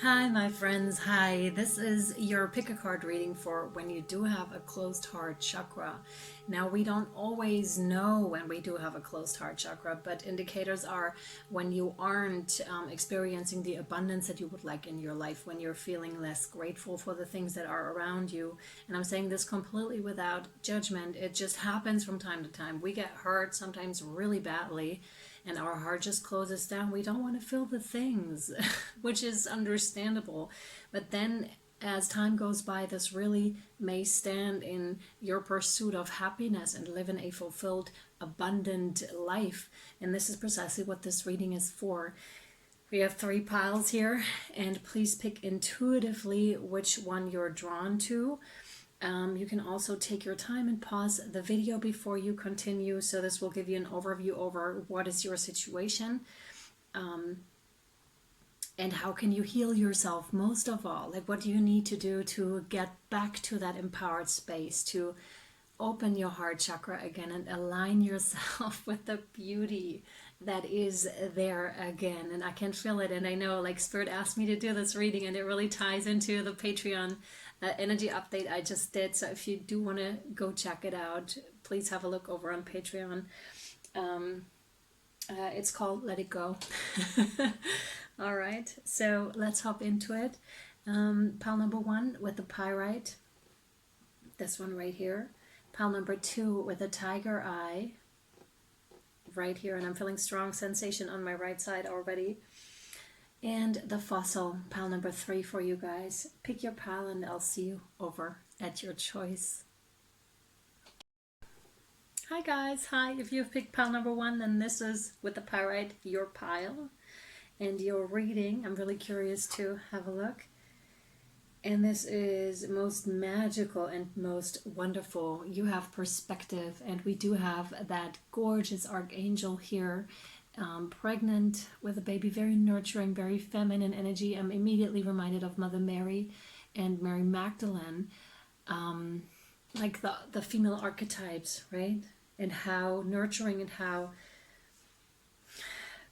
Hi, my friends. Hi. This is your pick a card reading for when you do have a closed heart chakra. Now, we don't always know when we do have a closed heart chakra, but indicators are when you aren't experiencing the abundance that you would like in your life, when you're feeling less grateful for the things that are around you. And I'm saying this completely without judgment. It just happens from time to time. We get hurt sometimes really badly, and our heart just closes down. We don't want to feel the things, which is understandable. But then as time goes by, this really may stand in your pursuit of happiness and live in a fulfilled, abundant life. And this is precisely what this reading is for. We have 3 piles here, and please pick intuitively which one you're drawn to. You can also take your time and pause the video before you continue. So this will give you an overview over what is your situation, and how can you heal yourself most of all. Like, what do you need to do to get back to that empowered space, to open your heart chakra again and align yourself with the beauty that is there again. And I can feel it, and I know, like, Spirit asked me to do this reading, and it really ties into the Patreon energy update I just did. So if you do want to go check it out, please have a look over on Patreon. It's called Let It Go. All right, so let's hop into it. Pile number 1 with the pyrite, this one right here. Pile number 2 with a tiger eye right here, and I'm feeling strong sensation on my right side already. And the fossil, pile number 3 for you guys. Pick your pile and I'll see you over at your choice. Hi guys, hi. If you've picked pile number 1, then this is with the pyrite, your pile and your reading. I'm really curious to have a look. And this is most magical and most wonderful. You have perspective, and we do have that gorgeous archangel here, pregnant with a baby, very nurturing, very feminine energy. I'm immediately reminded of Mother Mary and Mary Magdalene, like the female archetypes, right? And how nurturing and how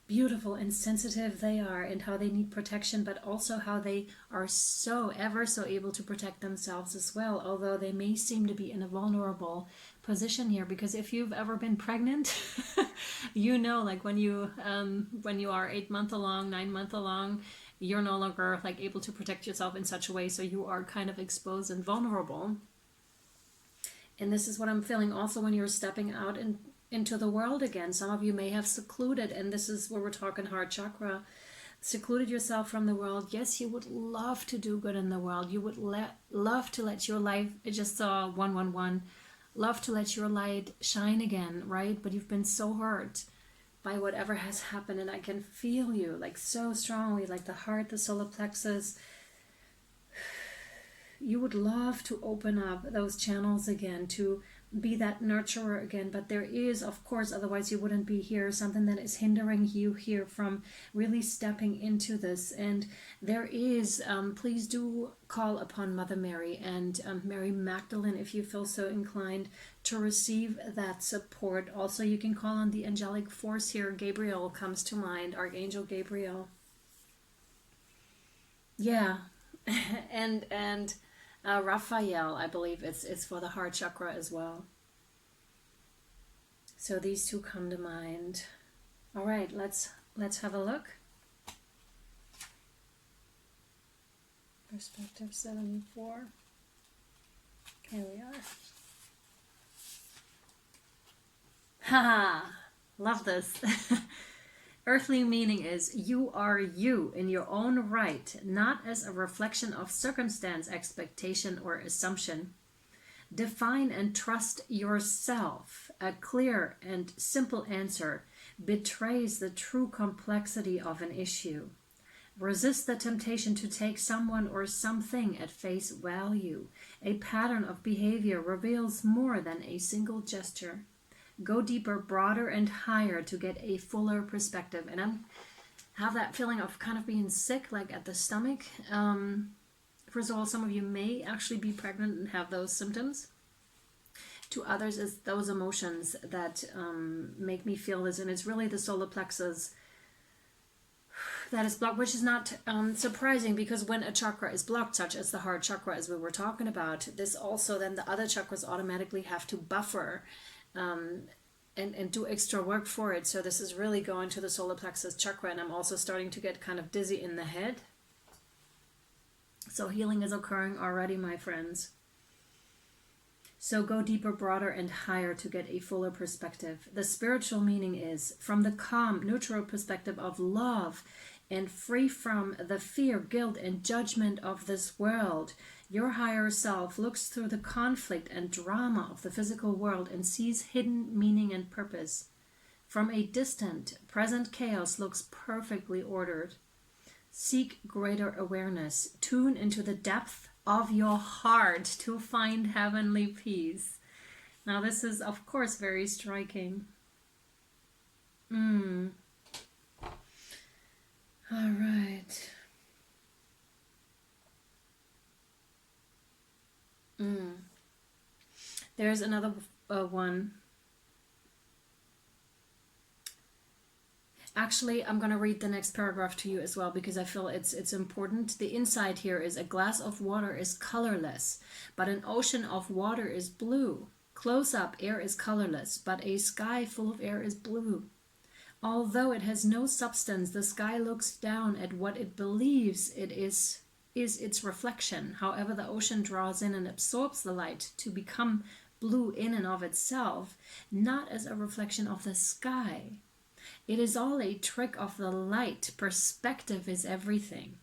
beautiful and sensitive they are, and how they need protection, but also how they are so ever so able to protect themselves as well, although they may seem to be in a vulnerable position here. Because if you've ever been pregnant, you know, like when you are 8 months along, 9 months along, you're no longer like able to protect yourself in such a way, so you are kind of exposed and vulnerable. And this is what I'm feeling also when you're stepping out into the world again. Some of you may have secluded, and this is where we're talking heart chakra, secluded yourself from the world. Yes, you would love to do good in the world. You would love to let your life, I just saw 111, love to let your light shine again, right? But you've been so hurt by whatever has happened, and I can feel you like so strongly, like the heart, the solar plexus. You would love to open up those channels again, to be that nurturer again, but there is, of course, otherwise you wouldn't be here, something that is hindering you here from really stepping into this. And there is, please do call upon Mother Mary and Mary Magdalene if you feel so inclined to receive that support. Also, you can call on the angelic force here. Gabriel comes to mind, Archangel Gabriel. Yeah. and Raphael, I believe it's for the heart chakra as well. So these two come to mind. All right, let's have a look. Perspective 74. Here we are. Haha, love this. Earthly meaning is you are you in your own right, not as a reflection of circumstance, expectation, or assumption. Define and trust yourself. A clear and simple answer betrays the true complexity of an issue. Resist the temptation to take someone or something at face value. A pattern of behavior reveals more than a single gesture. Go deeper, broader, and higher to get a fuller perspective. And I have that feeling of kind of being sick, like at the stomach. First of all, some of you may actually be pregnant and have those symptoms. To others, it's those emotions that make me feel this. And it's really the solar plexus that is blocked, which is not surprising, because when a chakra is blocked, such as the heart chakra, as we were talking about, this also then the other chakras automatically have to buffer and do extra work for it. So this is really going to the solar plexus chakra, and I'm also starting to get kind of dizzy in the head. So healing is occurring already, my friends. So go deeper, broader, and higher to get a fuller perspective. The spiritual meaning is from the calm, neutral perspective of love and free from the fear, guilt, and judgment of this world. Your higher self looks through the conflict and drama of the physical world and sees hidden meaning and purpose. From a distant, present chaos looks perfectly ordered. Seek greater awareness. Tune into the depth of your heart to find heavenly peace. Now this is of course very striking. All right. There's another one. Actually, I'm going to read the next paragraph to you as well, because I feel it's important. The inside here is: a glass of water is colorless, but an ocean of water is blue. Close up, air is colorless, but a sky full of air is blue. Although it has no substance, the sky looks down at what it believes it is its reflection. However, the ocean draws in and absorbs the light to become blue in and of itself, not as a reflection of the sky. It is all a trick of the light. Perspective is everything.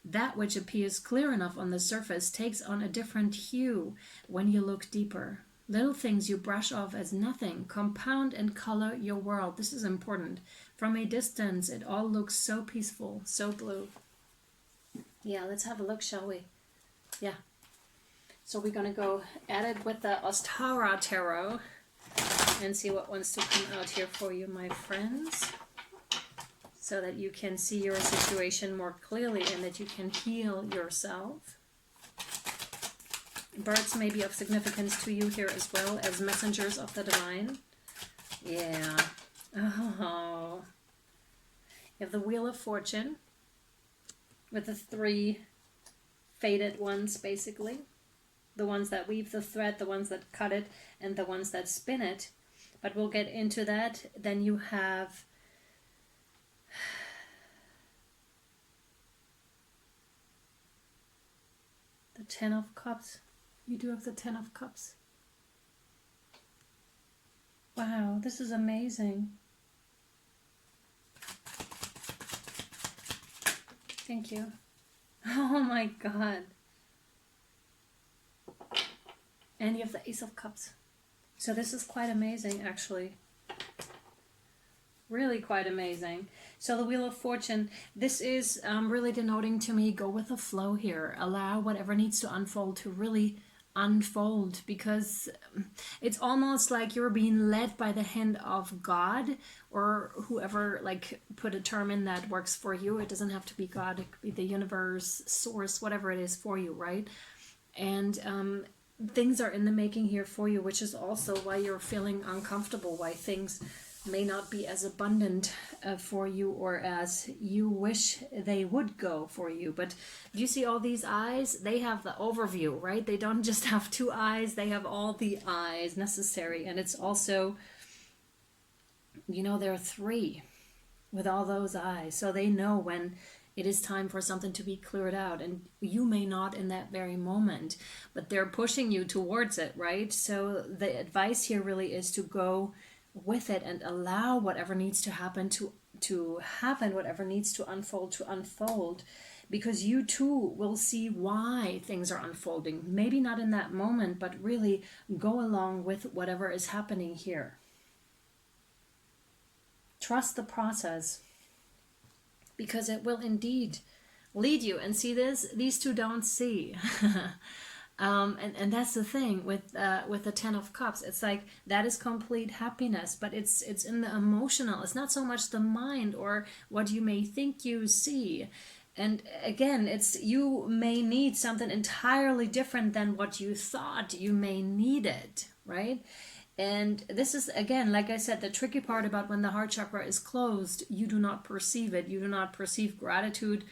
That which appears clear enough on the surface takes on a different hue when you look deeper. Little things you brush off as nothing compound and color your world. This is important. From a distance, it all looks so peaceful, so blue. Yeah, let's have a look, shall we? Yeah. So we're going to go at it with the Ostara Tarot and see what wants to come out here for you, my friends, so that you can see your situation more clearly and that you can heal yourself. Birds may be of significance to you here as well as messengers of the divine. Yeah. Oh. You have the Wheel of Fortune with the 3 faded ones, basically. The ones that weave the thread, the ones that cut it, and the ones that spin it. But we'll get into that. Then you have the 10 of Cups. You do have the 10 of Cups. Wow, this is amazing. Thank you. Oh my God. And you have the Ace of Cups. So this is quite amazing, actually. Really quite amazing. So the Wheel of Fortune, this is really denoting to me, go with the flow here. Allow whatever needs to unfold to really unfold, because it's almost like you're being led by the hand of God, or whoever like put a term in that works for you. It doesn't have to be God, it could be the universe, source, whatever it is for you, right? And things are in the making here for you, which is also why you're feeling uncomfortable, why things may not be as abundant for you or as you wish they would go for you. But you see all these eyes, they have the overview, right? They don't just have 2 eyes, they have all the eyes necessary. And it's also, you know, there are 3 with all those eyes, so they know when it is time for something to be cleared out, and you may not in that very moment, but they're pushing you towards it, right? So the advice here really is to go with it and allow whatever needs to happen to happen, whatever needs to unfold, because you too will see why things are unfolding. Maybe not in that moment, but really go along with whatever is happening here. Trust the process, because it will indeed lead you. And see this, these two don't see. And that's the thing with the 10 of Cups. It's like that is complete happiness, but it's in the emotional. It's not so much the mind or what you may think you see. And again, it's you may need something entirely different than what you thought you may need it, right? And this is, again, like I said, the tricky part about when the heart chakra is closed, you do not perceive it. You do not perceive gratitude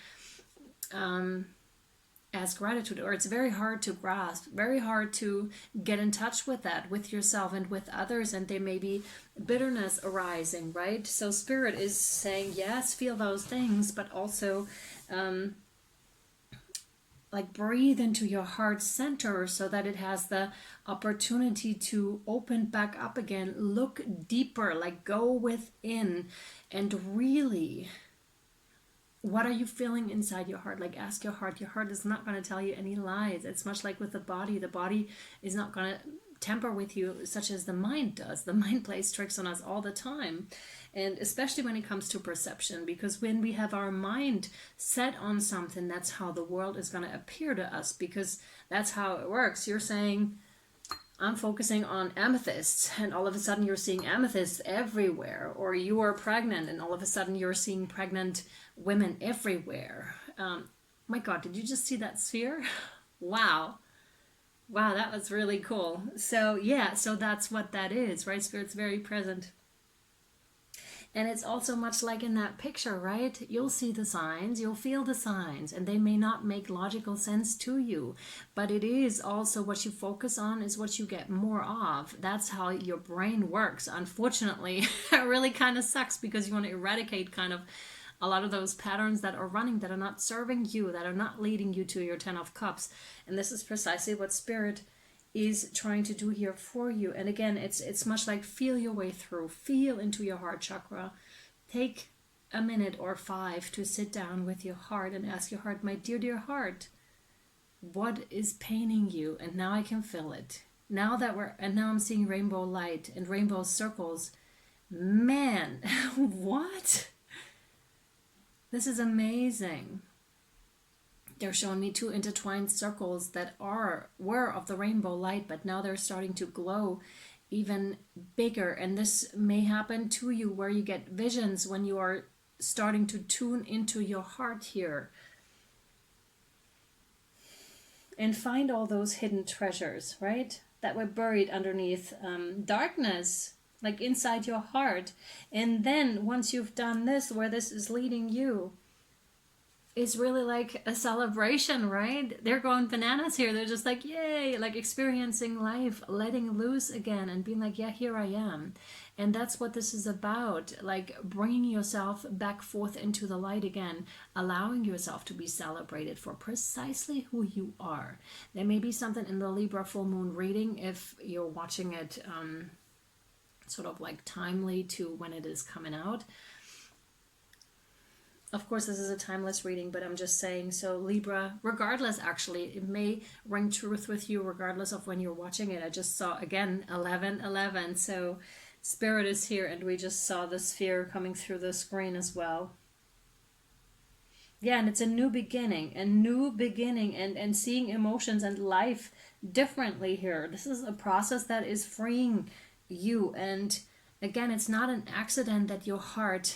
as gratitude, or it's very hard to grasp, very hard to get in touch with that, with yourself and with others, and there may be bitterness arising, right? So Spirit is saying, yes, feel those things, but also like breathe into your heart center so that it has the opportunity to open back up again. Look deeper, like go within and really, what are you feeling inside your heart? Like ask your heart. Your heart is not going to tell you any lies. It's much like with the body. The body is not going to tamper with you such as the mind does. The mind plays tricks on us all the time. And especially when it comes to perception, because when we have our mind set on something, that's how the world is going to appear to us, because that's how it works. You're saying, I'm focusing on amethysts, and all of a sudden you're seeing amethysts everywhere. Or you are pregnant, and all of a sudden you're seeing pregnant women everywhere. My God, did you just see that sphere? Wow. Wow, that was really cool. So yeah, so that's what that is, right? Spirit's very present. And it's also much like in that picture, right? You'll see the signs, you'll feel the signs, and they may not make logical sense to you. But it is also what you focus on is what you get more of. That's how your brain works. Unfortunately, it really kind of sucks, because you want to eradicate kind of a lot of those patterns that are running, that are not serving you, that are not leading you to your 10 of Cups. And this is precisely what Spirit is trying to do here for you. And again, it's much like feel your way through, feel into your heart chakra. Take a minute or 5 to sit down with your heart and ask your heart, my dear heart, what is paining you? And now I can feel it. Now I'm seeing rainbow light and rainbow circles. Man, what? This is amazing. They're showing me 2 intertwined circles that were of the rainbow light, but now they're starting to glow even bigger. And this may happen to you, where you get visions when you are starting to tune into your heart here. And find all those hidden treasures, right? That were buried underneath darkness, like inside your heart. And then once you've done this, where this is leading you, it's really like a celebration, right? They're going bananas here. They're just like, yay, like experiencing life, letting loose again and being like, yeah, here I am. And that's what this is about, like bringing yourself back forth into the light again, allowing yourself to be celebrated for precisely who you are. There may be something in the Libra full moon reading, if you're watching it sort of like timely to when it is coming out. Of course, this is a timeless reading, but I'm just saying, so Libra, regardless, actually, it may ring truth with you regardless of when you're watching it. I just saw, again, 11:11. So Spirit is here, and we just saw the sphere coming through the screen as well. Yeah, and it's a new beginning, and seeing emotions and life differently here. This is a process that is freeing you. And again, it's not an accident that your heart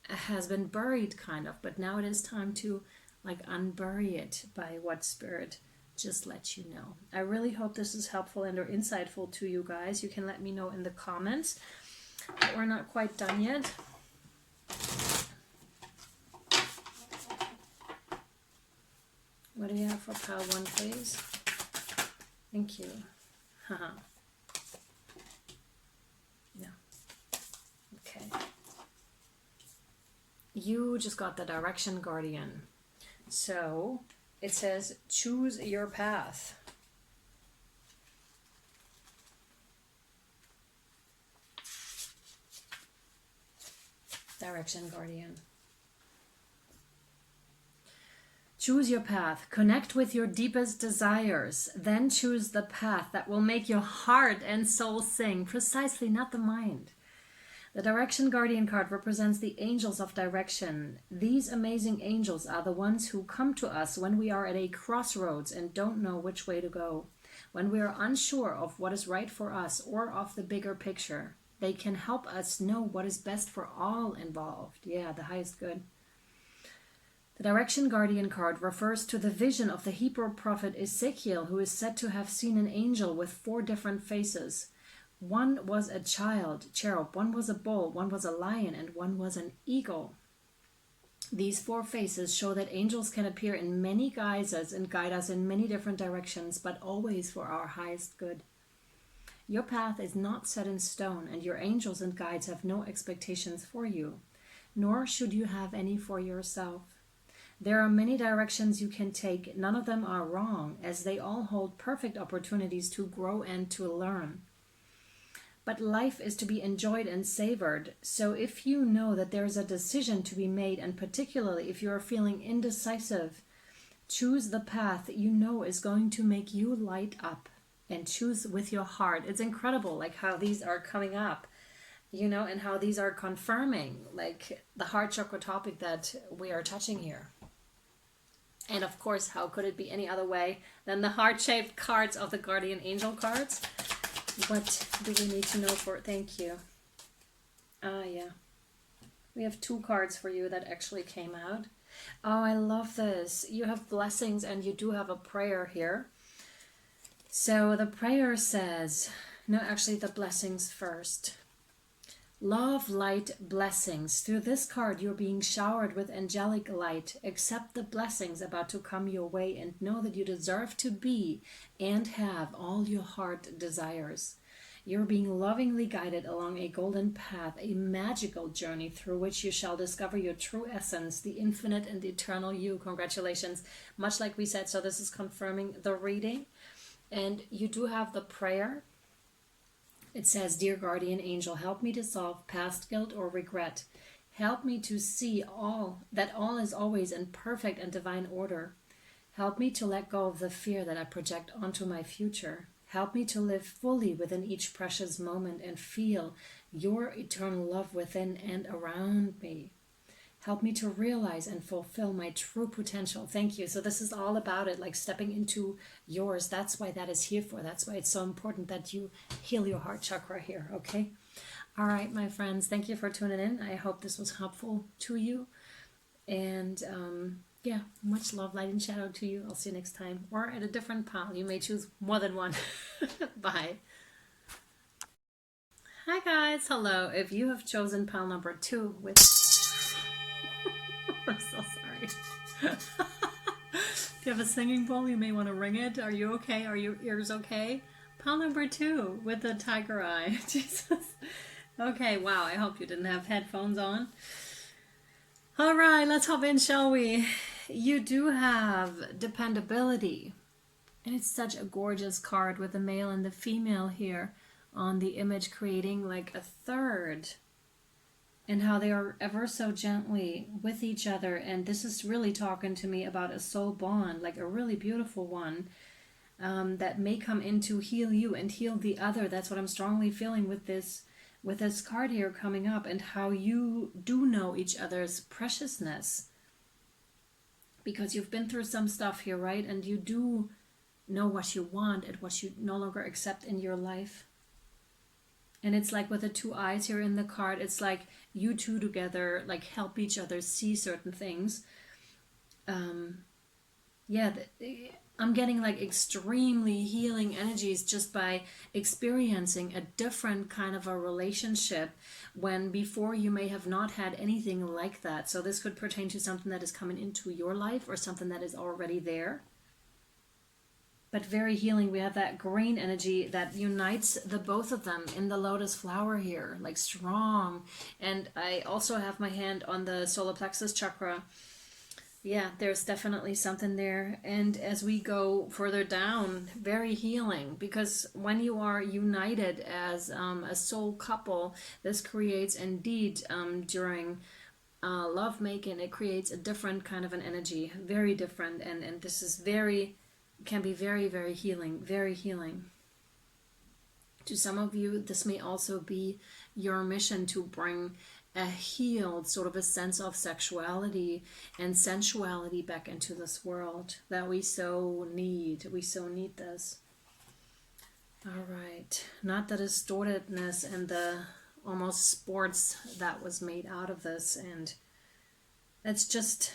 has been buried, kind of, but now it is time to like unbury it by what Spirit just let you know. I really hope this is helpful and or insightful to you guys. You can let me know in the comments. But we're not quite done yet. What do you have for pile 1, please? Thank you. Haha. Yeah. Okay. You just got the Direction Guardian. So it says, choose your path. Direction Guardian. Choose your path. Connect with your deepest desires. Then choose the path that will make your heart and soul sing. Precisely, not the mind. The Direction Guardian card represents the angels of direction. These amazing angels are the ones who come to us when we are at a crossroads and don't know which way to go. When we are unsure of what is right for us or of the bigger picture, they can help us know what is best for all involved. Yeah, the highest good. The Direction Guardian card refers to the vision of the Hebrew prophet Ezekiel, who is said to have seen an angel with 4 different faces. One was a cherub, one was a bull, one was a lion, and one was an eagle. These 4 faces show that angels can appear in many guises and guide us in many different directions, but always for our highest good. Your path is not set in stone, and your angels and guides have no expectations for you, nor should you have any for yourself. There are many directions you can take. None of them are wrong, as they all hold perfect opportunities to grow and to learn. But life is to be enjoyed and savored. So if you know that there is a decision to be made, and particularly if you are feeling indecisive, choose the path that you know is going to make you light up, and choose with your heart. It's incredible, like how these are coming up, you know, and how these are confirming like the heart chakra topic that we are touching here. And of course, how could it be any other way than the heart-shaped cards of the guardian angel cards? What do we need to know for it? Thank you. Yeah. We have 2 cards for you that actually came out. Oh, I love this. You have blessings and you do have a prayer here. So the prayer says, no, actually the blessings first. Love, light, blessings. Through this card, you're being showered with angelic light. Accept the blessings about to come your way and know that you deserve to be and have all your heart desires. You're being lovingly guided along a golden path, a magical journey through which you shall discover your true essence, the infinite and eternal you. Congratulations. Much like we said, so this is confirming the reading. And you do have the prayer. It says, Dear guardian angel, help me to solve past guilt or regret. Help me to see that all is always in perfect and divine order. Help me to let go of the fear that I project onto my future. Help me to live fully within each precious moment and feel your eternal love within and around me. Help me to realize and fulfill my true potential. Thank you. So this is all about it, like stepping into yours. That's why that is here for. That's why it's so important that you heal your heart chakra here, okay? All right, my friends, thank you for tuning in. I hope this was helpful to you. And yeah, much love, light, and shadow to you. I'll see you next time. Or at a different pile. You may choose more than one. Bye. Hi, guys. Hello. If you have chosen pile number 2 with... I'm so sorry. If you have a singing bowl, you may want to ring it. Are you okay? Are your ears okay? Pile number 2 with the tiger eye. Jesus. Okay, wow. I hope you didn't have headphones on. All right, let's hop in, shall we? You do have dependability. And it's such a gorgeous card with the male and the female here on the image, creating like a third. And how they are ever so gently with each other. And this is really talking to me about a soul bond, like a really beautiful one, that may come in to heal you and heal the other. That's what I'm strongly feeling with this card here coming up, and how you do know each other's preciousness. Because you've been through some stuff here, right? And you do know what you want and what you no longer accept in your life. And it's like with the 2 eyes here in the card, it's like you two together like help each other see certain things. Yeah, I'm getting like extremely healing energies just by experiencing a different kind of a relationship, when before you may have not had anything like that. So this could pertain to something that is coming into your life or something that is already there. But very healing. We have that green energy that unites the both of them in the lotus flower here, like strong. And I also have my hand on the solar plexus chakra. Yeah, there's definitely something there. And as we go further down, very healing, because when you are united as a soul couple, this creates indeed during lovemaking, it creates a different kind of an energy, very different. And this is can be very, very healing, very healing. To some of you, this may also be your mission to bring a healed sort of a sense of sexuality and sensuality back into this world that we so need. We so need this. All right. Not the distortedness and the almost sports that was made out of this. And it's just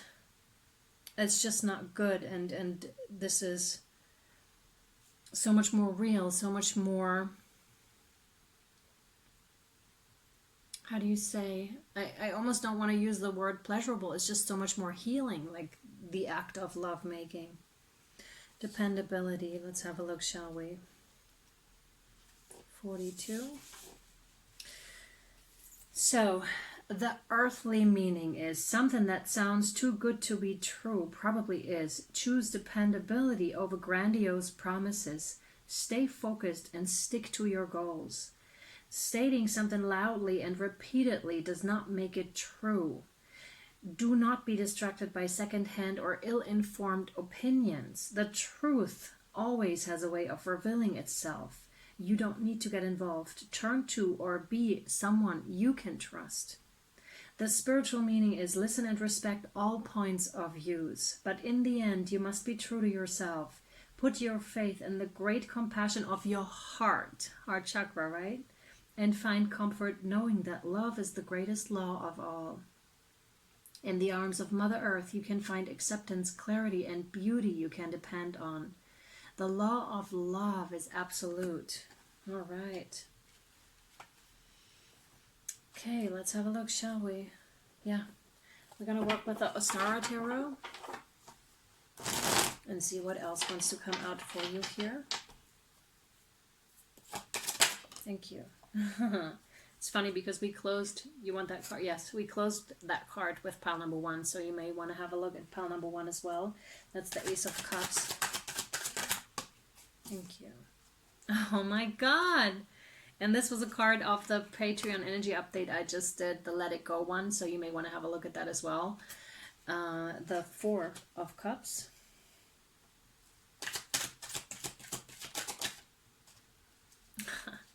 not good. And this is so much more real, so much more how do you say, I almost don't want to use the word pleasurable. It's just so much more healing, like the act of love making. Dependability. Let's have a look, shall we? 42. So the earthly meaning is something that sounds too good to be true, probably is. Choose dependability over grandiose promises. Stay focused and stick to your goals. Stating something loudly and repeatedly does not make it true. Do not be distracted by second-hand or ill-informed opinions. The truth always has a way of revealing itself. You don't need to get involved. Turn to or be someone you can trust. The spiritual meaning is listen and respect all points of views, but in the end you must be true to yourself. Put your faith in the great compassion of your heart chakra, right? And find comfort knowing that love is the greatest law of all. In the arms of Mother Earth, you can find acceptance, clarity, and beauty you can depend on. The law of love is absolute. All right. Okay, let's have a look, shall we? Yeah. We're going to work with the Ostara Tarot and see what else wants to come out for you here. Thank you. It's funny because we closed, you want that card? Yes, we closed that card with pile number 1, so you may want to have a look at pile number 1 as well. That's the Ace of Cups. Thank you. Oh my God. And this was a card of the Patreon energy update I just did, the Let It Go one, so you may want to have a look at that as well. The 4 of Cups.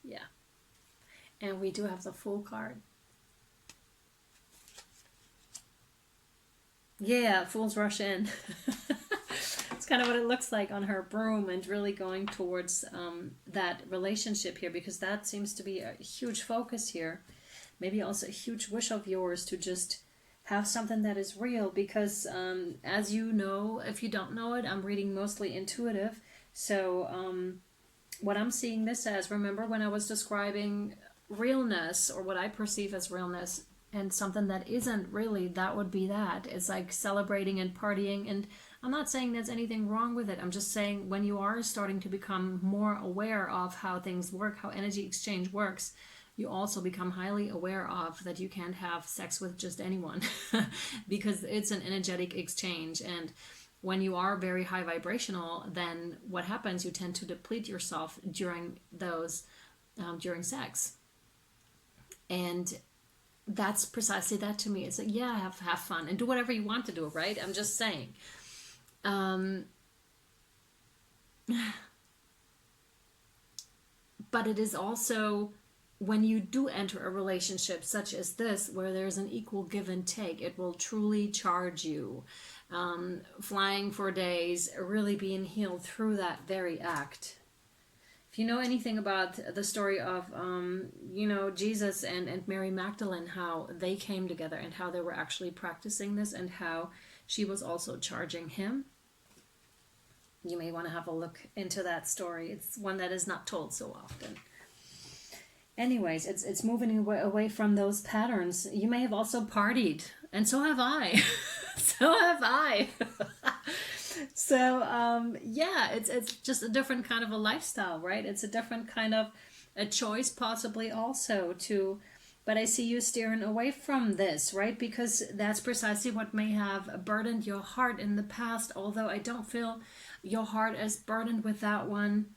Yeah. And we do have the Fool card. Yeah, fools rush in. It's kind of what it looks like on her broom, and really going towards that relationship here, because that seems to be a huge focus here. Maybe also a huge wish of yours to just have something that is real, because as you know, if you don't know it, I'm reading mostly intuitive. So what I'm seeing this as, remember when I was describing realness, or what I perceive as realness, and something that isn't really, that would be that. It's like celebrating and partying, and I'm not saying there's anything wrong with it. I'm just saying when you are starting to become more aware of how things work, how energy exchange works, you also become highly aware of that you can't have sex with just anyone because it's an energetic exchange. And when you are very high vibrational, then what happens, you tend to deplete yourself during those during sex. And that's precisely that to me. It's like, yeah, have fun and do whatever you want to do, right? I'm just saying. But it is also, when you do enter a relationship such as this, where there's an equal give and take, it will truly charge you. Flying for days, really being healed through that very act. If you know anything about the story of, Jesus and Mary Magdalene, how they came together and how they were actually practicing this, and how she was also charging him, you may want to have a look into that story. It's one that is not told so often. Anyways, it's moving away from those patterns. You may have also partied, and so have I. So have I. So, yeah, it's just a different kind of a lifestyle, right? It's a different kind of a choice possibly also to, but I see you steering away from this, right? Because that's precisely what may have burdened your heart in the past, although I don't feel your heart is burdened with that one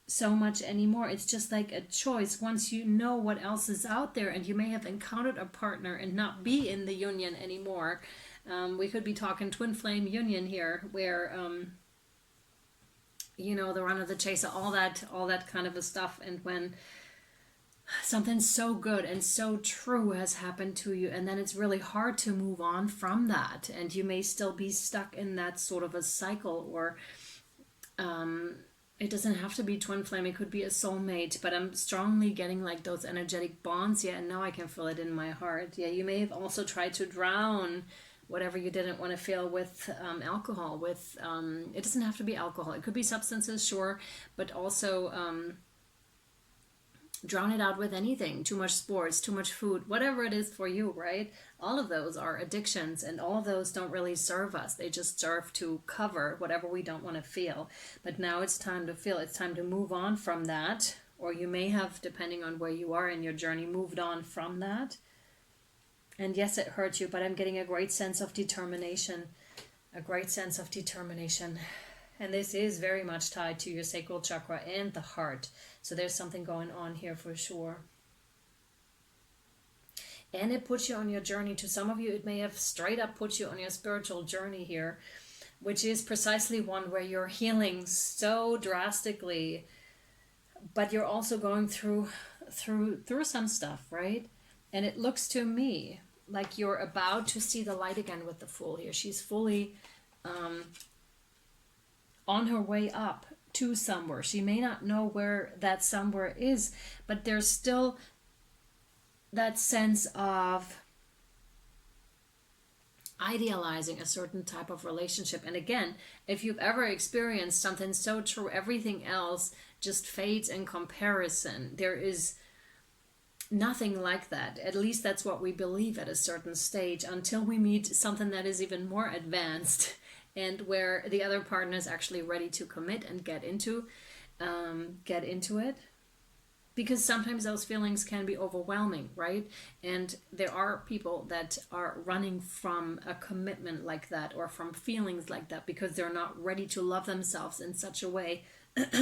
so much anymore. It's just like a choice. Once you know what else is out there, and you may have encountered a partner and not be in the union anymore. We could be talking twin flame union here, where the run of the chaser, all that kind of a stuff. And when something so good and so true has happened to you, and then it's really hard to move on from that, and you may still be stuck in that sort of a cycle, or it doesn't have to be twin flame, it could be a soulmate, but I'm strongly getting like those energetic bonds. Yeah, and now I can feel it in my heart. Yeah, you may have also tried to drown whatever you didn't want to feel with alcohol, with it doesn't have to be alcohol, it could be substances, sure, but also Drown it out with anything. Too much sports, too much food, whatever it is for you, right? All of those are addictions, and all of those don't really serve us. They just serve to cover whatever we don't want to feel. But now it's time to feel. It's time to move on from that. Or you may have, depending on where you are in your journey, moved on from that. And yes, it hurts you, but I'm getting a great sense of determination. A great sense of determination. And this is very much tied to your sacral chakra and the heart. So there's something going on here for sure. And it puts you on your journey. To some of you, it may have straight up put you on your spiritual journey here, which is precisely one where you're healing so drastically, but you're also going through some stuff, right? And it looks to me like you're about to see the light again with the Fool here. She's fully on her way up to somewhere. She may not know where that somewhere is, but there's still that sense of idealizing a certain type of relationship. And again, if you've ever experienced something so true, everything else just fades in comparison. There is nothing like that. At least that's what we believe at a certain stage, until we meet something that is even more advanced, and where the other partner is actually ready to commit and get into it. Because sometimes those feelings can be overwhelming, right? And there are people that are running from a commitment like that, or from feelings like that, because they're not ready to love themselves in such a way,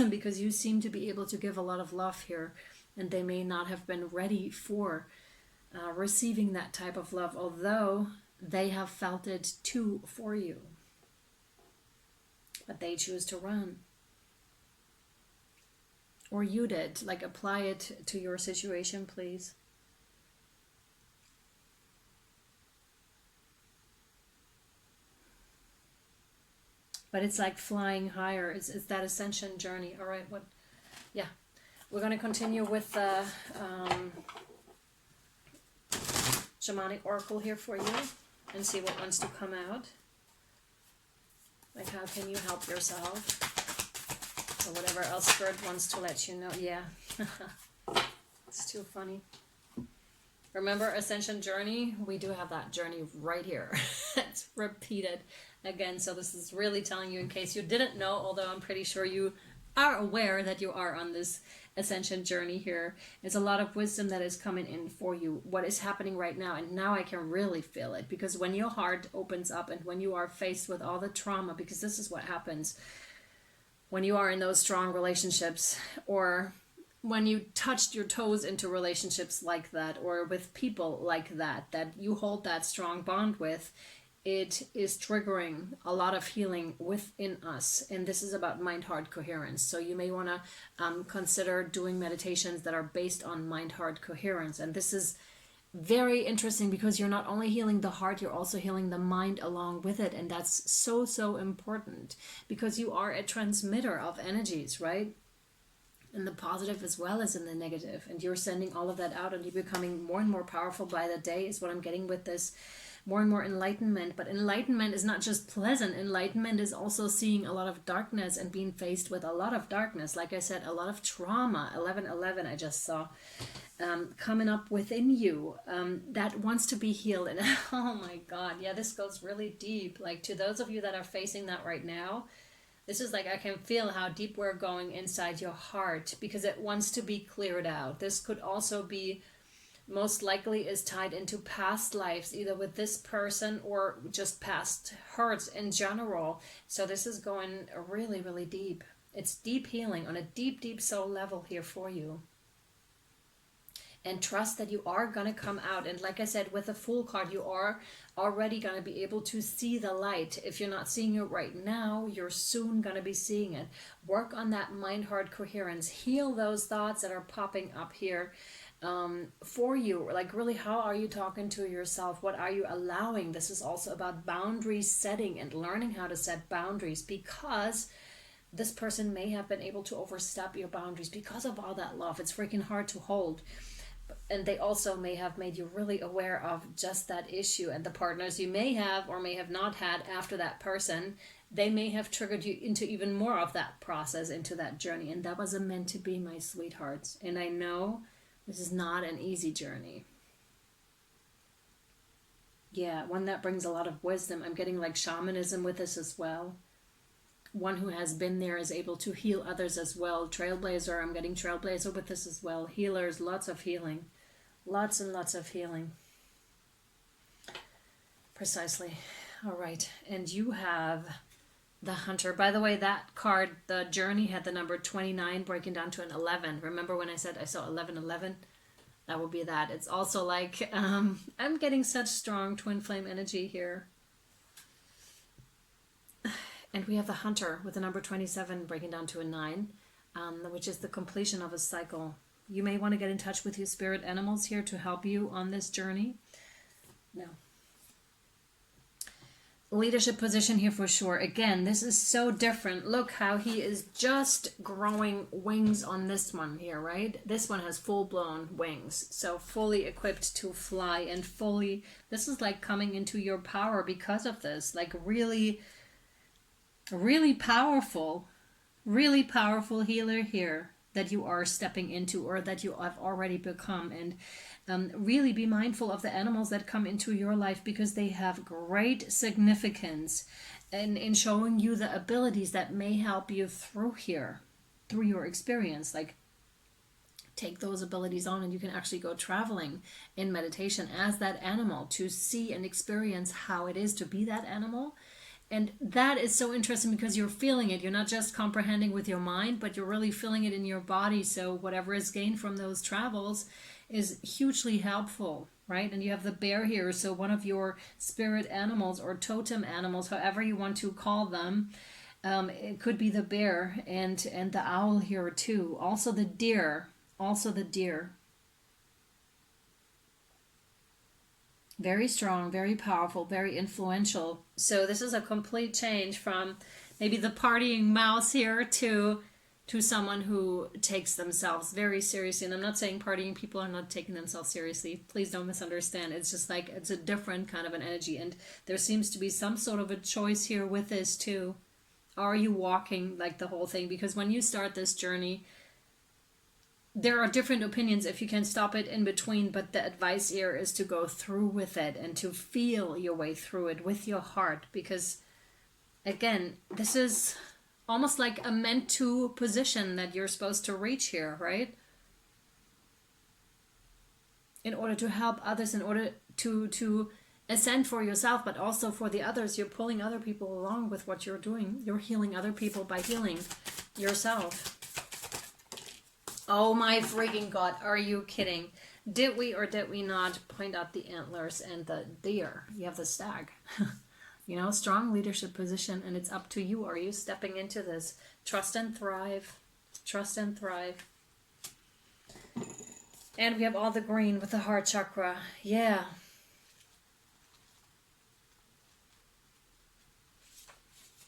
because you seem to be able to give a lot of love here, and they may not have been ready for receiving that type of love, although they have felt it too for you. But they choose to run. Or you did. Like, apply it to your situation, please. But it's like flying higher. It's that ascension journey. All right, yeah. We're going to continue with the shamanic oracle here for you and see what wants to come out. Like, how can you help yourself? Or whatever else Spirit wants to let you know. Yeah. It's too funny. Remember, ascension journey? We do have that journey right here. It's repeated again. So this is really telling you, in case you didn't know, although I'm pretty sure you are aware that you are on this ascension journey here. It's a lot of wisdom that is coming in for you. What is happening right now, and now I can really feel it, because when your heart opens up and when you are faced with all the trauma, because this is what happens when you are in those strong relationships, or when you touched your toes into relationships like that, or with people like that you hold that strong bond with, it is triggering a lot of healing within us. And this is about mind-heart coherence. So you may want to consider doing meditations that are based on mind-heart coherence. And this is very interesting, because you're not only healing the heart, you're also healing the mind along with it. And that's so, so important, because you are a transmitter of energies, right? In the positive as well as in the negative. And you're sending all of that out, and you're becoming more and more powerful by the day, is what I'm getting with this. More and more enlightenment. But enlightenment is not just pleasant. Enlightenment is also seeing a lot of darkness and being faced with a lot of darkness. Like I said, a lot of trauma. 1111 I just saw coming up within you that wants to be healed. And oh my God, yeah, this goes really deep. Like, to those of you that are facing that right now, this is like, I can feel how deep we're going inside your heart, because it wants to be cleared out. This could also be, most likely, is tied into past lives, either with this person or just past hurts in general. So this is going really, really deep. It's deep healing on a deep, deep soul level here for you. And trust that you are going to come out. And like I said, with the Fool card, you are already going to be able to see the light. If you're not seeing it right now, you're soon going to be seeing it. Work on that mind-heart coherence. Heal those thoughts that are popping up here for you. Like, really, how are you talking to yourself? What are you allowing? This is also about boundary setting and learning how to set boundaries, because this person may have been able to overstep your boundaries because of all that love. It's freaking hard to hold. And they also may have made you really aware of just that issue, and the partners you may have or may have not had after that person they may have triggered you into even more of that process, into that journey. And that wasn't meant to be, my sweethearts. And I know this is not an easy journey. Yeah, one that brings a lot of wisdom. I'm getting like shamanism with this as well. One who has been there is able to heal others as well. Trailblazer, I'm getting trailblazer with this as well. Healers, lots of healing. Lots and lots of healing. Precisely. All right. And you have the Hunter. By the way, that card, the journey, had the number 29 breaking down to an 11. Remember when I said I saw 1111? That would be that. It's also like, I'm getting such strong twin flame energy here. And we have the Hunter with the number 27 breaking down to a 9, which is the completion of a cycle. You may want to get in touch with your spirit animals here to help you on this journey. No. Leadership position here for sure. Again, this is so different. Look how he is just growing wings on this one here, right? This one has full-blown wings, so fully equipped to fly and fully, this is like coming into your power because of this, like really powerful healer here that you are stepping into, or that you have already become. And really be mindful of the animals that come into your life, because they have great significance in showing you the abilities that may help you through here, through your experience. Like, take those abilities on and you can actually go traveling in meditation as that animal to see and experience how it is to be that animal. And that is so interesting because you're feeling it. You're not just comprehending with your mind, but you're really feeling it in your body. So whatever is gained from those travels is hugely helpful, right? And you have the bear here. So one of your spirit animals or totem animals, however you want to call them, it could be the bear and the owl here too. Also the deer. Very strong, very powerful, very influential. So this is a complete change from maybe the partying mouse here to someone who takes themselves very seriously. And I'm not saying partying people are not taking themselves seriously. Please don't misunderstand. It's just like, it's a different kind of an energy. And there seems to be some sort of a choice here with this too. Are you walking like the whole thing? Because when you start this journey, there are different opinions if you can stop it in between, but the advice here is to go through with it and to feel your way through it with your heart, because again, this is almost like a meant to position that you're supposed to reach here, right? In order to help others, in order to ascend for yourself, but also for the others. You're pulling other people along with what you're doing. You're healing other people by healing yourself. Oh my freaking God, are you kidding? Did we or did we not point out the antlers and the deer? You have the stag. You know, strong leadership position, and it's up to you. Are you stepping into this? Trust and thrive. Trust and thrive. And we have all the green with the heart chakra. Yeah.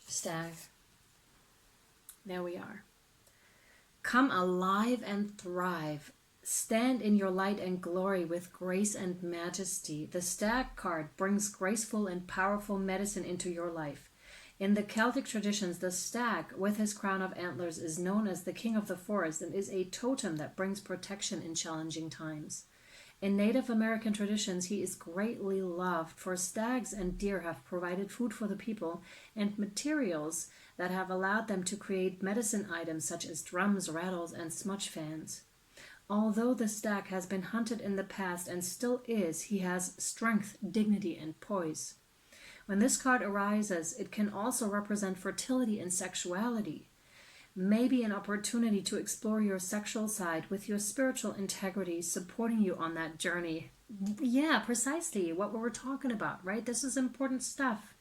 Stag. There we are. Come alive and thrive. Stand in your light and glory with grace and majesty. The stag card brings graceful and powerful medicine into your life. In the Celtic traditions, the stag with his crown of antlers is known as the king of the forest and is a totem that brings protection in challenging times. In Native American traditions, he is greatly loved, for stags and deer have provided food for the people and materials that have allowed them to create medicine items such as drums, rattles, and smudge fans. Although the stag has been hunted in the past and still is, he has strength, dignity, and poise. When this card arises, it can also represent fertility and sexuality. Maybe an opportunity to explore your sexual side with your spiritual integrity supporting you on that journey. Yeah, precisely what we were talking about, right? This is important stuff.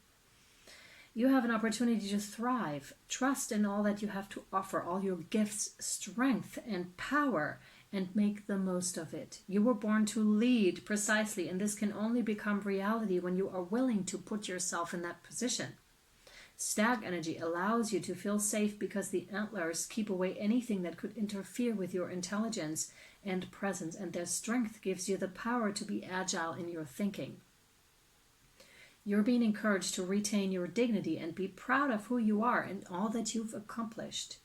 You have an opportunity to thrive. Trust in all that you have to offer, all your gifts, strength, and power, and make the most of it. You were born to lead, precisely, and this can only become reality when you are willing to put yourself in that position. Stag energy allows you to feel safe because the antlers keep away anything that could interfere with your intelligence and presence, and their strength gives you the power to be agile in your thinking. You're being encouraged to retain your dignity and be proud of who you are and all that you've accomplished.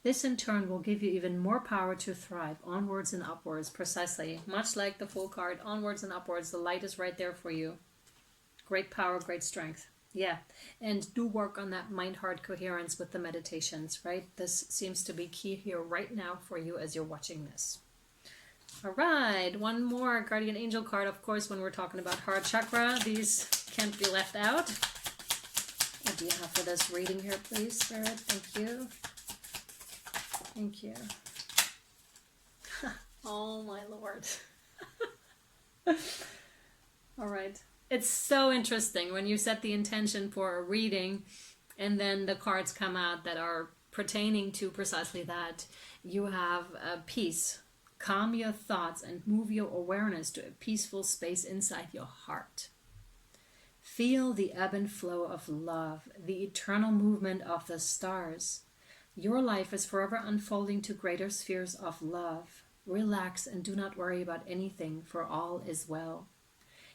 This in turn will give you even more power to thrive onwards and upwards. Precisely. Much like the Fool card, onwards and upwards. The light is right there for you. Great power, great strength. Yeah. And do work on that mind-heart coherence with the meditations, right? This seems to be key here right now for you as you're watching this. All right. One more guardian angel card. Of course, when we're talking about heart chakra, these can't be left out. What do you have for this reading here, please, Spirit? Thank you. Thank you. Oh, my Lord. All right. It's so interesting when you set the intention for a reading and then the cards come out that are pertaining to precisely that. You have a peace. Calm your thoughts and move your awareness to a peaceful space inside your heart. Feel the ebb and flow of love, the eternal movement of the stars. Your life is forever unfolding to greater spheres of love. Relax and do not worry about anything, for all is well.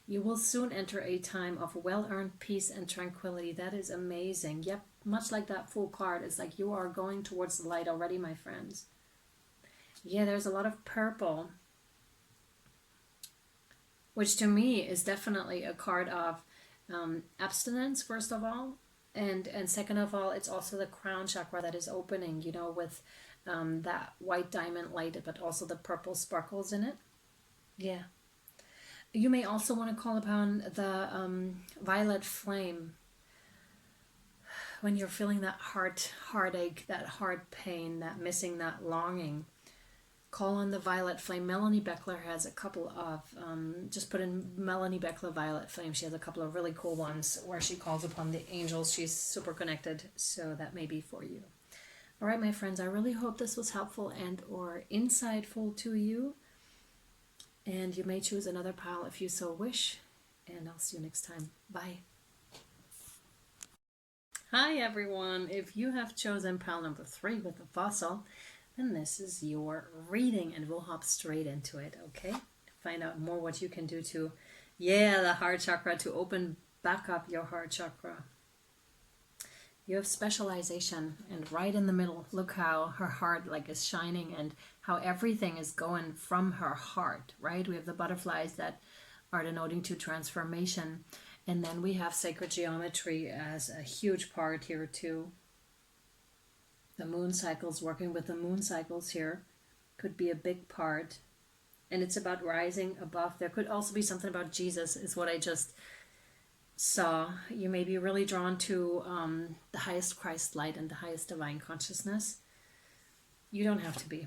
You will soon enter a time of well-earned peace and tranquility. That is amazing. Yep, much like that Fool card. It's like you are going towards the light already, my friends. Yeah, there's a lot of purple, which to me is definitely a card of abstinence, first of all. And second of all, it's also the crown chakra that is opening, you know, with that white diamond light, but also the purple sparkles in it. Yeah. You may also want to call upon the violet flame when you're feeling that heartache, that heart pain, that missing, that longing. Call on the violet flame. Melanie Beckler has a couple of, just put in Melanie Beckler violet flame. She has a couple of really cool ones where she calls upon the angels. She's super connected, so that may be for you. All right, my friends, I really hope this was helpful and or insightful to you. And you may choose another pile if you so wish. And I'll see you next time. Bye. Hi, everyone. If you have chosen pile number 3 with the fossil, then this is your reading, and we'll hop straight into it, okay? Find out more what you can do to, the heart chakra, to open back up your heart chakra. You have specialization, and right in the middle, look how her heart is shining and how everything is going from her heart, right? We have the butterflies that are denoting to transformation, and then we have sacred geometry as a huge part here too. The moon cycles, working with the moon cycles here, could be a big part. And it's about rising above. There could also be something about Jesus, is what I just saw. You may be really drawn to the highest Christ light and the highest divine consciousness. You don't have to be.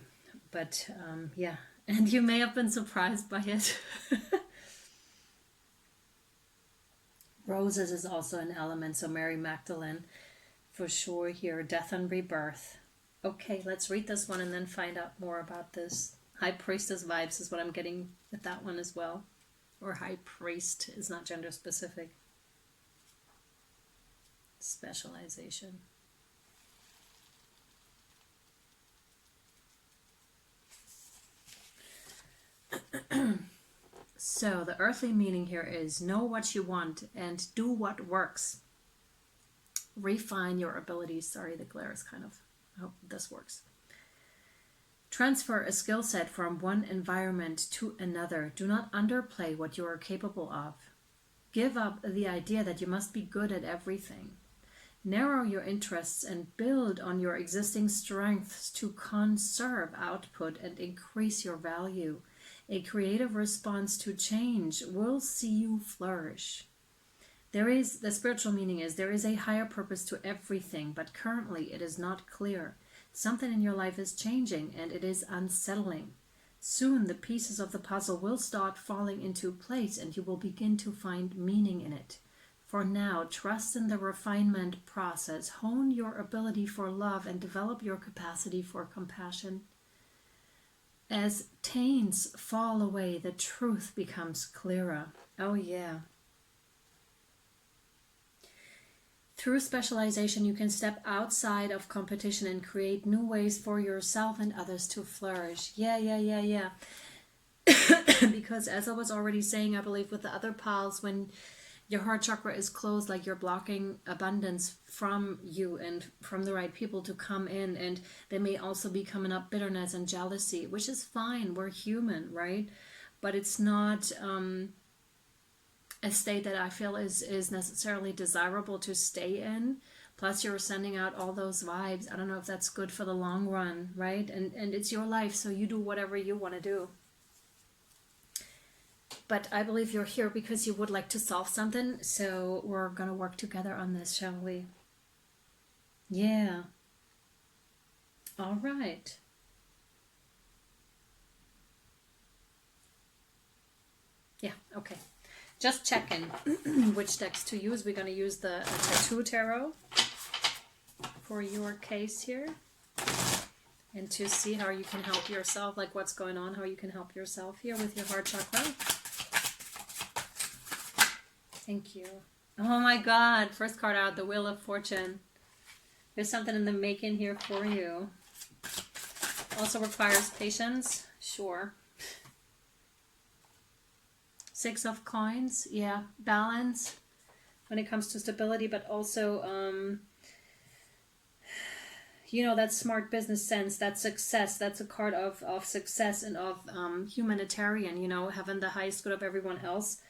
But yeah, and you may have been surprised by it. Roses is also an element, so Mary Magdalene. For sure here, death and rebirth. Okay, let's read this one and then find out more about this. High priestess vibes is what I'm getting with that one as well. Or high priest is not gender specific. Specialization. So the earthly meaning here is know what you want and do what works. Refine your abilities. Sorry, the glare is kind of, I hope this works. Transfer a skill set from one environment to another. Do not underplay what you are capable of. Give up the idea that you must be good at everything. Narrow your interests and build on your existing strengths to conserve output and increase your value. A creative response to change will see you flourish. The spiritual meaning is there is a higher purpose to everything, but currently it is not clear. Something in your life is changing and it is unsettling. Soon the pieces of the puzzle will start falling into place and you will begin to find meaning in it. For now, trust in the refinement process, hone your ability for love, and develop your capacity for compassion. As taints fall away, the truth becomes clearer. Oh yeah. Through specialization, you can step outside of competition and create new ways for yourself and others to flourish. Yeah. Because as I was already saying, I believe with the other piles, when your heart chakra is closed, like you're blocking abundance from you and from the right people to come in. And they may also be coming up bitterness and jealousy, which is fine. We're human, right? But it's not a state that I feel is necessarily desirable to stay in. Plus you're sending out all those vibes. I don't know if that's good for the long run, right? And it's your life, so you do whatever you want to do. But I believe you're here because you would like to solve something, so we're going to work together on this, shall we? Yeah. All right. Yeah, okay. Just checking which decks to use. We're going to use the Tattoo Tarot for your case here. And to see how you can help yourself, like what's going on, how you can help yourself here with your heart chakra. Thank you. Oh my God. First card out, the Wheel of Fortune. There's something in the making here for you. Also requires patience. Sure. Six of Coins. Yeah. Balance when it comes to stability, but also, you know, that smart business sense, that success. That's a card of success and of humanitarian, you know, having the highest good of everyone else.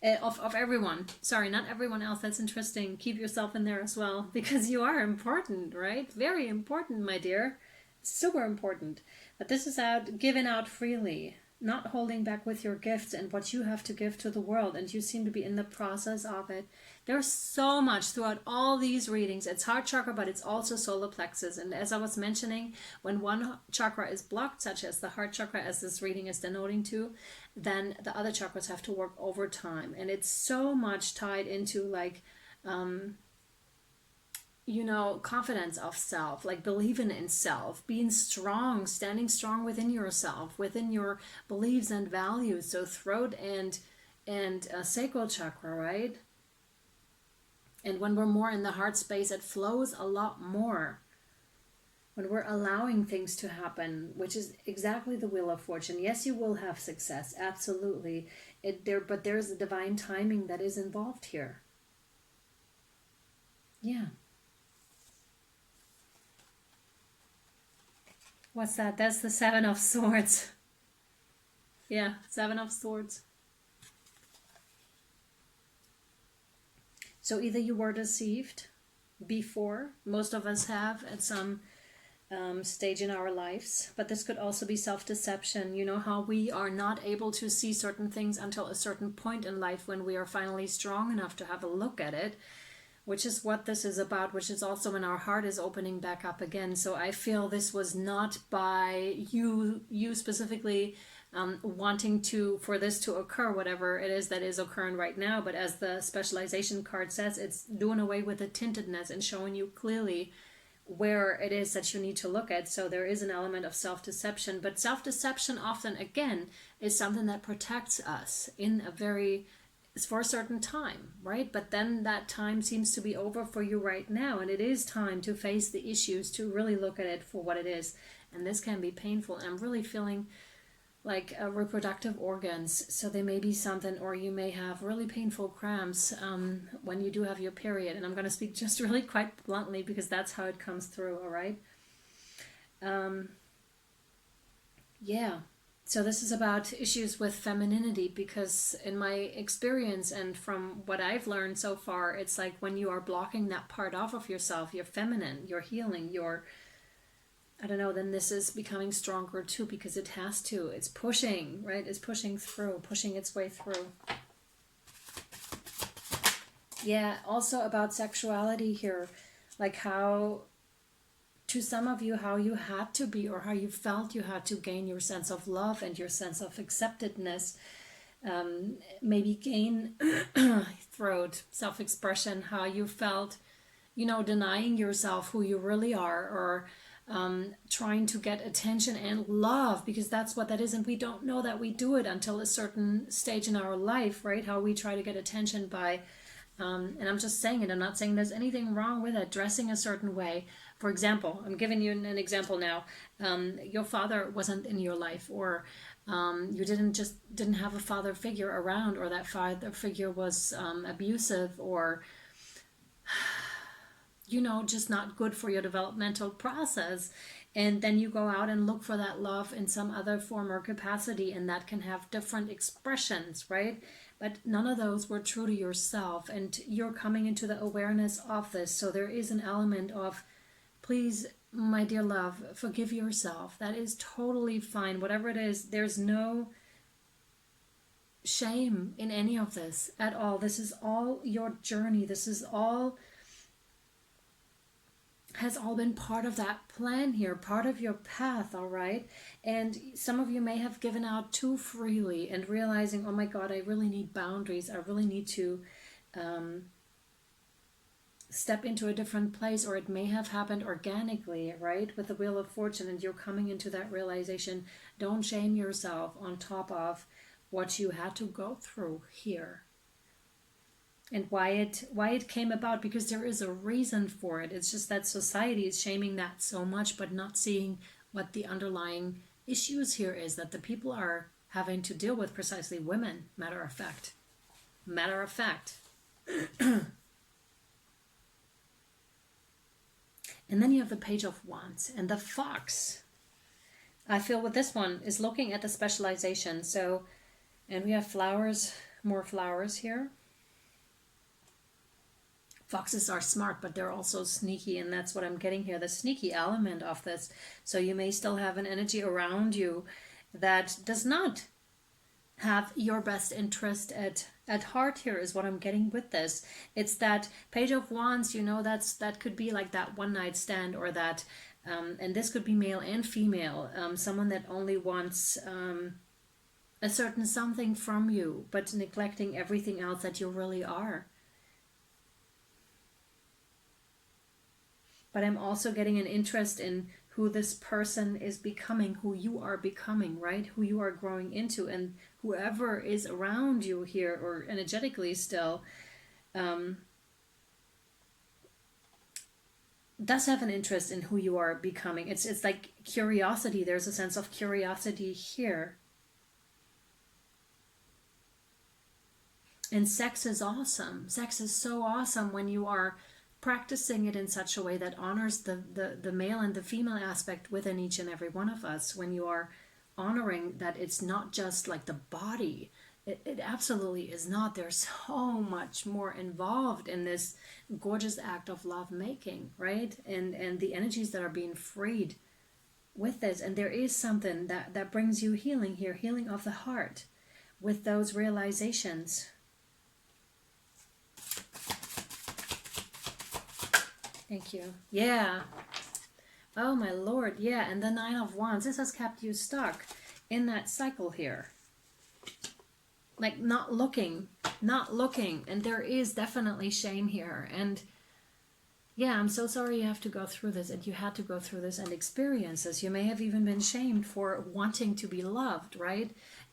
Of everyone. Sorry, not everyone else. That's interesting. Keep yourself in there as well, because you are important, right? Very important, my dear. Super important. But this is out, given out freely, not holding back with your gifts and what you have to give to the world. And you seem to be in the process of it. There's so much throughout all these readings. It's heart chakra, but it's also solar plexus. And as I was mentioning, when one chakra is blocked, such as the heart chakra, as this reading is denoting to, then the other chakras have to work overtime. And it's so much tied into, like, you know, confidence of self, like believing in self, being strong, standing strong within yourself, within your beliefs and values. So throat and sacral chakra, right? And when we're more in the heart space, it flows a lot more. When we're allowing things to happen, which is exactly the Wheel of Fortune. Yes, you will have success, absolutely. But there's a divine timing that is involved here. Yeah. What's that? That's the Seven of Swords. Yeah, Seven of Swords. So either you were deceived before, most of us have at some stage in our lives, but this could also be self-deception. You know how we are not able to see certain things until a certain point in life when we are finally strong enough to have a look at it, which is what this is about, which is also when our heart is opening back up again. So I feel this was not by you specifically wanting for this to occur, whatever it is that is occurring right now. But as the specialization card says, it's doing away with the tintedness and showing you clearly where it is that you need to look at. So there is an element of self-deception, but self-deception often, again, is something that protects us for a certain time, right? But then that time seems to be over for you right now, and it is time to face the issues, to really look at it for what it is. And this can be painful. I'm really feeling like reproductive organs, so there may be something, or you may have really painful cramps when you do have your period. And I'm going to speak just really quite bluntly because that's how it comes through, all right? Yeah. So this is about issues with femininity, because in my experience and from what I've learned so far, it's like when you are blocking that part off of yourself, you're feminine, you're healing, I don't know, then this is becoming stronger too, because it has to. It's pushing, right? It's pushing through, pushing its way through. Yeah, also about sexuality here, like how, to some of you, how you had to be, or how you felt you had to gain your sense of love and your sense of acceptedness. Maybe gain throat, self-expression, how you felt, you know, denying yourself who you really are, or trying to get attention and love, because that's what that is. And we don't know that we do it until a certain stage in our life, right? How we try to get attention by, and I'm just saying it, I'm not saying there's anything wrong with it, dressing a certain way, For example, I'm giving you an example now. Your father wasn't in your life, or you didn't have a father figure around, or that father figure was abusive, or just not good for your developmental process. And then you go out and look for that love in some other form or capacity, and that can have different expressions, right? But none of those were true to yourself, and you're coming into the awareness of this. So there is an element of, please, my dear love, forgive yourself. That is totally fine. Whatever it is, there's no shame in any of this at all. This is all your journey. This is all, has all been part of that plan here, part of your path, all right? And some of you may have given out too freely and realizing, oh my God, I really need boundaries. I really need to step into a different place, or it may have happened organically, right? With the Wheel of Fortune, and you're coming into that realization. Don't shame yourself on top of what you had to go through here. And why it came about, because there is a reason for it. It's just that society is shaming that so much, but not seeing what the underlying issues here is that the people are having to deal with, precisely women, matter of fact. And then you have the Page of Wands and the Fox. I feel with this one is looking at the specialization. So, and we have flowers, more flowers here. Foxes are smart, but they're also sneaky, and that's what I'm getting here, the sneaky element of this. So you may still have an energy around you that does not have your best interest at heart here, is what I'm getting with this. It's that Page of Wands, that could be like that one night stand, or that, and this could be male and female, someone that only wants a certain something from you, but neglecting everything else that you really are. But I'm also getting an interest in who this person is becoming, who you are becoming, right? Who you are growing into, and whoever is around you here, or energetically still, does have an interest in who you are becoming. It's like curiosity. There's a sense of curiosity here. And sex is awesome. Sex is so awesome when you are practicing it in such a way that honors the male and the female aspect within each and every one of us. When you are honoring that it's not just like the body, it absolutely is not. There's so much more involved in this gorgeous act of love making, right? And the energies that are being freed with this. And there is something that brings you healing here, healing of the heart with those realizations. Thank you. Yeah. Oh my Lord. Yeah. And the Nine of Wands. This has kept you stuck in that cycle here. Like not looking. And there is definitely shame here. And yeah, I'm so sorry you have to go through this, and you had to go through this and experience this. You may have even been shamed for wanting to be loved, right?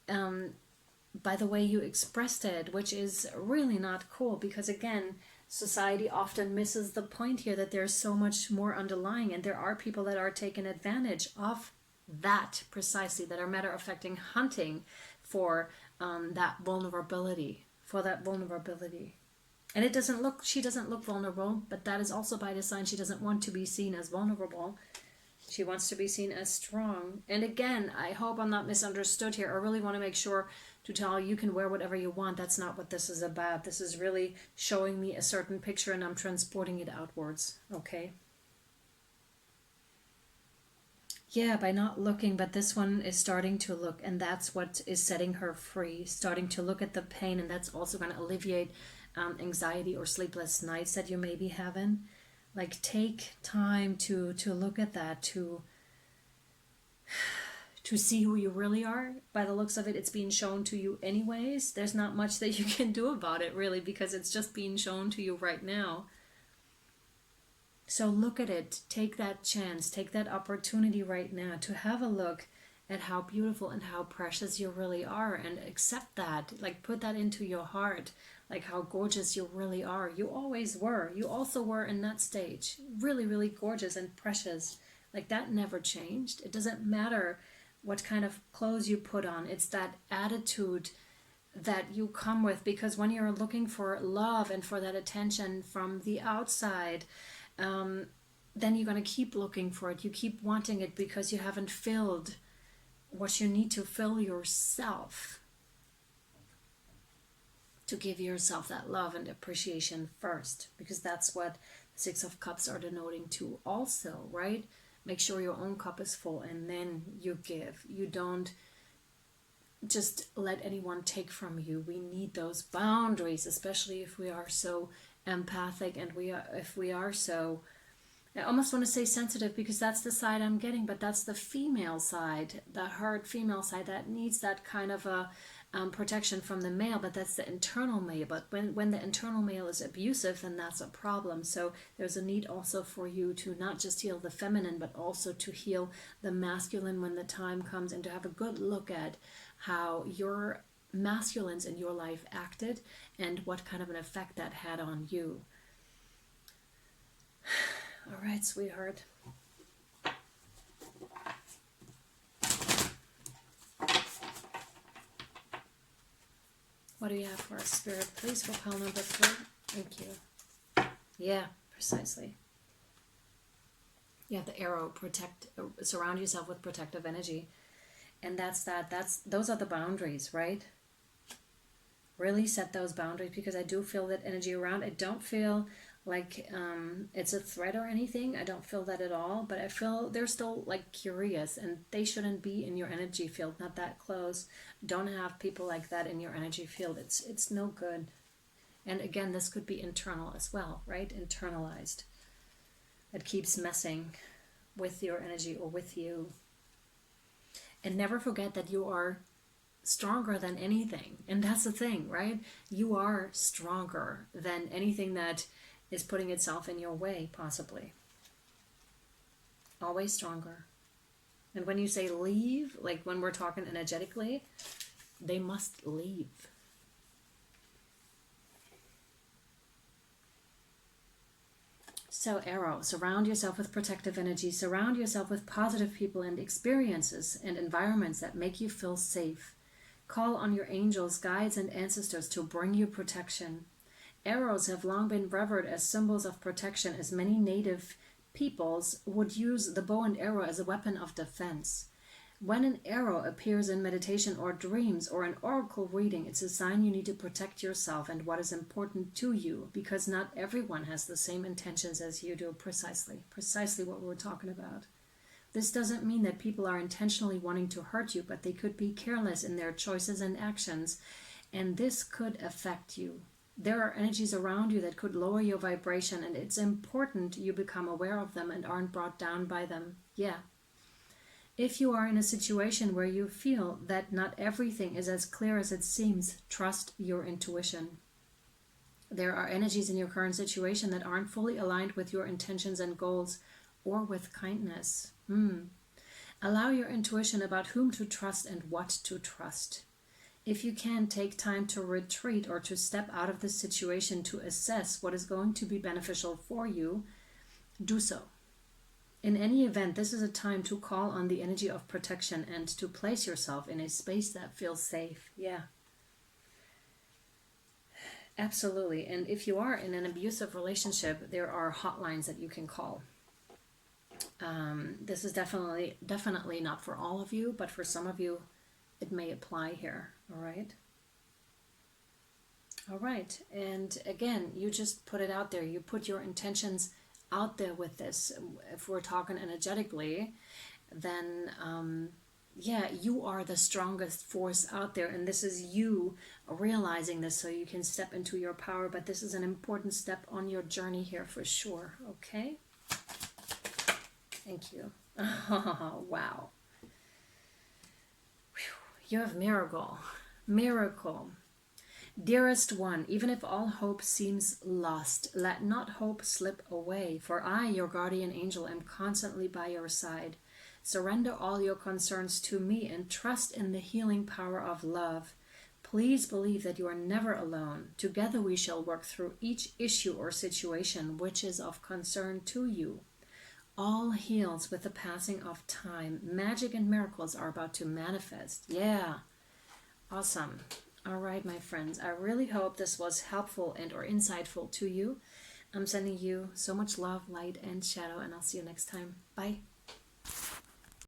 By the way you expressed it, which is really not cool, because again, society often misses the point here that there's so much more underlying, and there are people that are taking advantage of that precisely, that are matter of facting hunting for that vulnerability, And it doesn't look, she doesn't look vulnerable, but that is also by design. She doesn't want to be seen as vulnerable. She wants to be seen as strong. And again, I hope I'm not misunderstood here. I really want to make sure to tell you can wear whatever you want. That's not what this is about. This is really showing me a certain picture, and I'm transporting it outwards. Okay? Yeah, by not looking, but this one is starting to look, and that's what is setting her free. Starting to look at the pain, and that's also going to alleviate anxiety or sleepless nights that you may be having. Like, take time to look at that, to see who you really are. By the looks of it, it's being shown to you anyways. There's not much that you can do about it, really, because it's just being shown to you right now. So look at it. Take that chance. Take that opportunity right now to have a look at how beautiful and how precious you really are, and accept that. Like, put that into your heart. like how gorgeous you really are. You always were. You also were in that stage. Really, really gorgeous and precious. Like that never changed. It doesn't matter what kind of clothes you put on. It's that attitude that you come with, because when you're looking for love and for that attention from the outside, then you're going to keep looking for it. You keep wanting it because you haven't filled what you need to fill yourself, to give yourself that love and appreciation first, because that's what the Six of Cups are denoting to also, right? Make sure your own cup is full and then you give. You don't just let anyone take from you. We need those boundaries, especially if we are so empathic and if we are so, I almost want to say sensitive, because that's the side I'm getting, but that's the female side, the hard female side that needs that kind of a protection from the male, but that's the internal male. But when the internal male is abusive, then that's a problem. So there's a need also for you to not just heal the feminine, but also to heal the masculine when the time comes, and to have a good look at how your masculines in your life acted and what kind of an effect that had on you. All right, sweetheart. What do you have for us, Spirit? Please for pile number 3. Thank you. Yeah, precisely. You have the arrow, protect, surround yourself with protective energy. And those are the boundaries, right? Really set those boundaries, because I do feel that energy around. I don't feel like it's a threat or anything. I don't feel that at all, but I feel they're still like curious, and they shouldn't be in your energy field, not that close. Don't have people like that in your energy field. It's no good. And again, this could be internal as well, right? Internalized. It keeps messing with your energy or with you. And never forget that you are stronger than anything. And that's the thing, right? You are stronger than anything that is putting itself in your way, possibly. Always stronger. And when you say leave, like when we're talking energetically, they must leave. So arrow, surround yourself with protective energy. Surround yourself with positive people and experiences and environments that make you feel safe. Call on your angels, guides, and ancestors to bring you protection. Arrows have long been revered as symbols of protection, as many native peoples would use the bow and arrow as a weapon of defense. When an arrow appears in meditation or dreams or an oracle reading, it's a sign you need to protect yourself and what is important to you, because not everyone has the same intentions as you do. Precisely what we were talking about. This doesn't mean that people are intentionally wanting to hurt you, but they could be careless in their choices and actions, and this could affect you. There are energies around you that could lower your vibration, and it's important you become aware of them and aren't brought down by them. Yeah. If you are in a situation where you feel that not everything is as clear as it seems, trust your intuition. There are energies in your current situation that aren't fully aligned with your intentions and goals, or with kindness. Allow your intuition about whom to trust and what to trust. If you can, take time to retreat or to step out of the situation to assess what is going to be beneficial for you, do so. In any event, this is a time to call on the energy of protection and to place yourself in a space that feels safe. Yeah. Absolutely. And if you are in an abusive relationship, there are hotlines that you can call. This is definitely not for all of you, but for some of you, it may apply here. All right. All right. And again, you just put it out there. You put your intentions out there with this. If we're talking energetically, then yeah, you are the strongest force out there, and this is you realizing this so you can step into your power. But this is an important step on your journey here for sure. Okay. Thank you. Oh, wow. Whew. You have miracle. Dearest one, even if all hope seems lost, let not hope slip away, for I, your guardian angel, am constantly by your side. Surrender all your concerns to me and trust in the healing power of love. Please believe that you are never alone. Together we shall work through each issue or situation which is of concern to you. All heals with the passing of time. Magic and miracles are about to manifest. Yeah. Awesome. All right, my friends. I really hope this was helpful and or insightful to you. I'm sending you so much love, light, and shadow, and I'll see you next time. Bye.